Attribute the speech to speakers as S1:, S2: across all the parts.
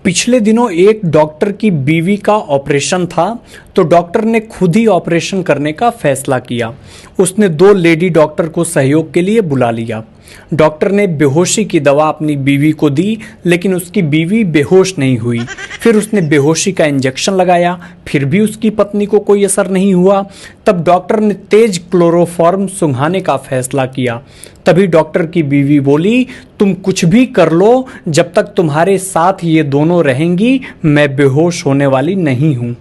S1: पिछले दिनों एक डॉक्टर की बीवी का ऑपरेशन था, तो डॉक्टर ने खुद ही ऑपरेशन करने का फैसला किया। उसने 2 लेडी डॉक्टर को सहयोग के लिए बुला लिया। डॉक्टर ने बेहोशी की दवा अपनी बीवी को दी, लेकिन उसकी बीवी बेहोश नहीं हुई। फिर उसने बेहोशी का इंजेक्शन लगाया, फिर भी उसकी पत्नी को कोई असर नहीं हुआ। तब डॉक्टर ने तेज क्लोरोफॉर्म सुंघाने का फैसला किया। तभी डॉक्टर की बीवी बोली, तुम कुछ भी कर लो, जब तक तुम्हारे साथ ये दोनों रहेंगी मैं बेहोश होने वाली नहीं हूं।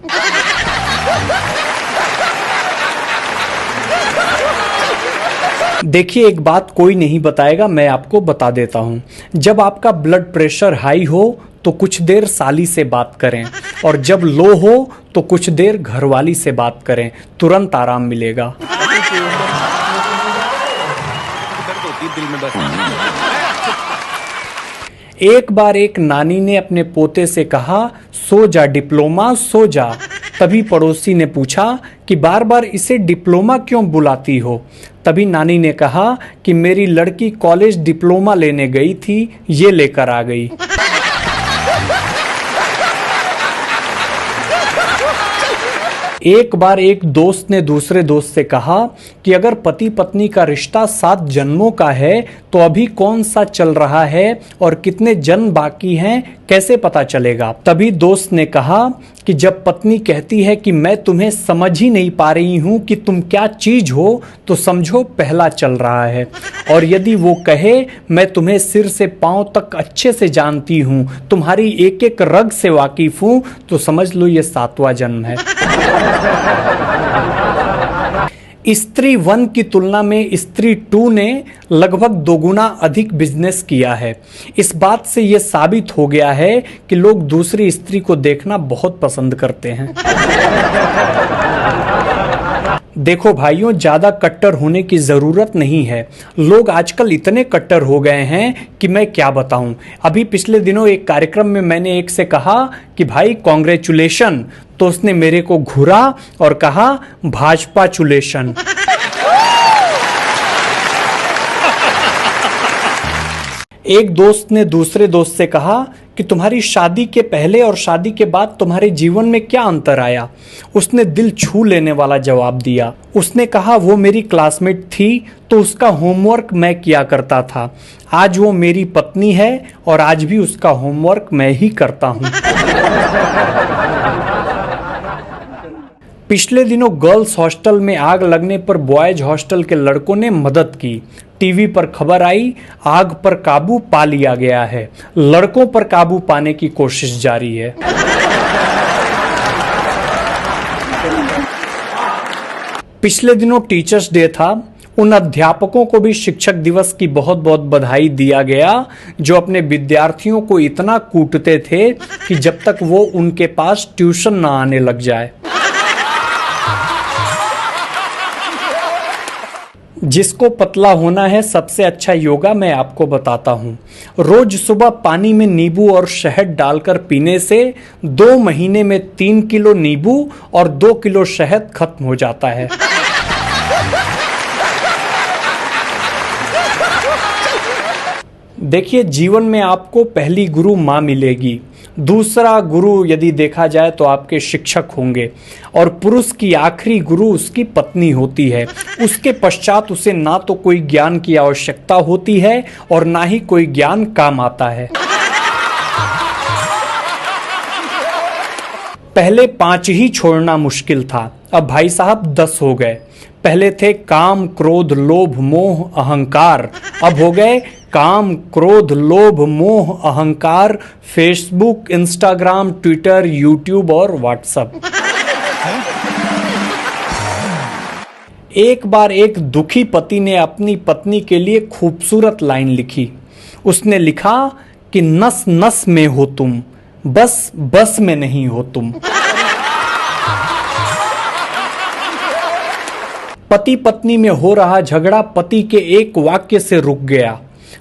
S1: देखिए, एक बात कोई नहीं बताएगा, मैं आपको बता देता हूं। जब आपका ब्लड प्रेशर हाई हो तो कुछ देर साली से बात करें, और जब लो हो तो कुछ देर घरवाली से बात करें, तुरंत आराम मिलेगा। एक बार एक नानी ने अपने पोते से कहा, सो जा डिप्लोमा सो जा। तभी पड़ोसी ने पूछा कि बार बार इसे डिप्लोमा क्यों बुलाती हो। तभी नानी ने कहा कि मेरी लड़की कॉलेज डिप्लोमा लेने गई थी, ये लेकर आ गई। एक बार एक दोस्त ने दूसरे दोस्त से कहा कि अगर पति पत्नी का रिश्ता 7 जन्मों का है तो अभी कौन सा चल रहा है और कितने जन्म बाकी हैं, कैसे पता चलेगा। तभी दोस्त ने कहा कि जब पत्नी कहती है कि मैं तुम्हें समझ ही नहीं पा रही हूं कि तुम क्या चीज हो, तो समझो पहला चल रहा है। और यदि वो कहे मैं तुम्हें सिर से पांव तक अच्छे से जानती हूं, तुम्हारी एक एक रग से वाकिफ हूं, तो समझ लो ये 7वां जन्म है। स्त्री 1 की तुलना में स्त्री 2 ने लगभग 2 गुना अधिक बिजनेस किया है। इस बात से यह साबित हो गया है कि लोग दूसरी स्त्री को देखना बहुत पसंद करते हैं। देखो भाइयों, ज्यादा कट्टर होने की जरूरत नहीं है। लोग आजकल इतने कट्टर हो गए हैं कि मैं क्या बताऊं। अभी पिछले दिनों एक कार्यक्रम में मैंने एक से कहा कि भाई कांग्रेचुलेशन, तो उसने मेरे को घूरा और कहा भाजपा चुलेशन। एक दोस्त ने दूसरे दोस्त से कहा कि तुम्हारी शादी के पहले और शादी के बाद तुम्हारे जीवन में क्या अंतर आया। उसने दिल छू लेने वाला जवाब दिया। उसने कहा वो मेरी क्लासमेट थी तो उसका होमवर्क मैं किया करता था। आज वो मेरी पत्नी है और आज भी उसका होमवर्क मैं ही करता हूं। पिछले दिनों गर्ल्स हॉस्टल में आग लगने पर बॉयज हॉस्टल के लड़कों ने मदद की। टीवी पर खबर आई, आग पर काबू पा लिया गया है। लड़कों पर काबू पाने की कोशिश जारी है। पिछले दिनों टीचर्स डे था। उन अध्यापकों को भी शिक्षक दिवस की बहुत बहुत बधाई दिया गया जो अपने विद्यार्थियों को इतना कूटते थे कि जब तक वो उनके पास ट्यूशन ना आने लग जाए। जिसको पतला होना है, सबसे अच्छा योगा मैं आपको बताता हूं। रोज सुबह पानी में नींबू और शहद डालकर पीने से 2 महीने में 3 किलो नींबू और 2 किलो शहद खत्म हो जाता है। देखिए, जीवन में आपको पहली गुरु माँ मिलेगी। दूसरा गुरु यदि देखा जाए तो आपके शिक्षक होंगे, और पुरुष की आखिरी गुरु उसकी पत्नी होती है। उसके पश्चात उसे ना तो कोई ज्ञान की आवश्यकता होती है और ना ही कोई ज्ञान काम आता है। पहले 5 ही छोड़ना मुश्किल था, अब भाई साहब 10 हो गए। पहले थे काम, क्रोध, लोभ, मोह, अहंकार। अब हो गए काम, क्रोध, लोभ, मोह, अहंकार, फेसबुक, इंस्टाग्राम, ट्विटर, यूट्यूब और व्हाट्सएप। एक बार एक दुखी पति ने अपनी पत्नी के लिए खूबसूरत लाइन लिखी। उसने लिखा कि नस नस में हो तुम, बस बस में नहीं हो तुम। पति पत्नी में हो रहा झगड़ा पति के एक वाक्य से रुक गया।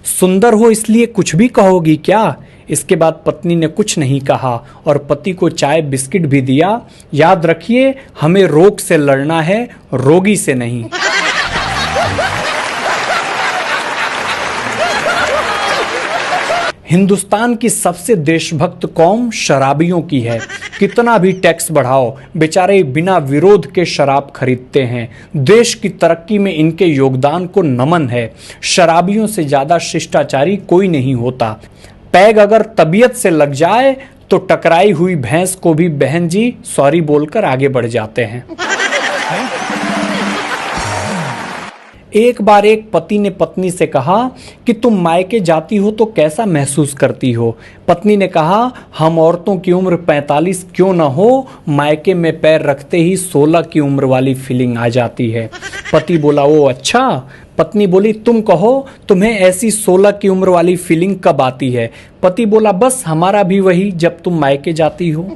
S1: सुंदर हो इसलिए कुछ भी कहोगी क्या? इसके बाद पत्नी ने कुछ नहीं कहा और पति को चाय बिस्किट भी दिया। याद रखिए, हमें रोग से लड़ना है, रोगी से नहीं। हिंदुस्तान की सबसे देशभक्त कौम शराबियों की है। कितना भी टैक्स बढ़ाओ, बेचारे बिना विरोध के शराब खरीदते हैं। देश की तरक्की में इनके योगदान को नमन है। शराबियों से ज्यादा शिष्टाचारी कोई नहीं होता। पैग अगर तबीयत से लग जाए तो टकराई हुई भैंस को भी बहन जी सॉरी बोलकर आगे बढ़ जाते हैं। एक बार एक पति ने पत्नी से कहा कि तुम मायके जाती हो तो कैसा महसूस करती हो। पत्नी ने कहा, हम औरतों की उम्र 45 क्यों ना हो, मायके में पैर रखते ही 16 की उम्र वाली फीलिंग आ जाती है। पति बोला, ओ अच्छा। पत्नी बोली, तुम कहो तुम्हें ऐसी 16 की उम्र वाली फीलिंग कब आती है। पति बोला, बस हमारा भी वही, जब तुम मायके जाती हो।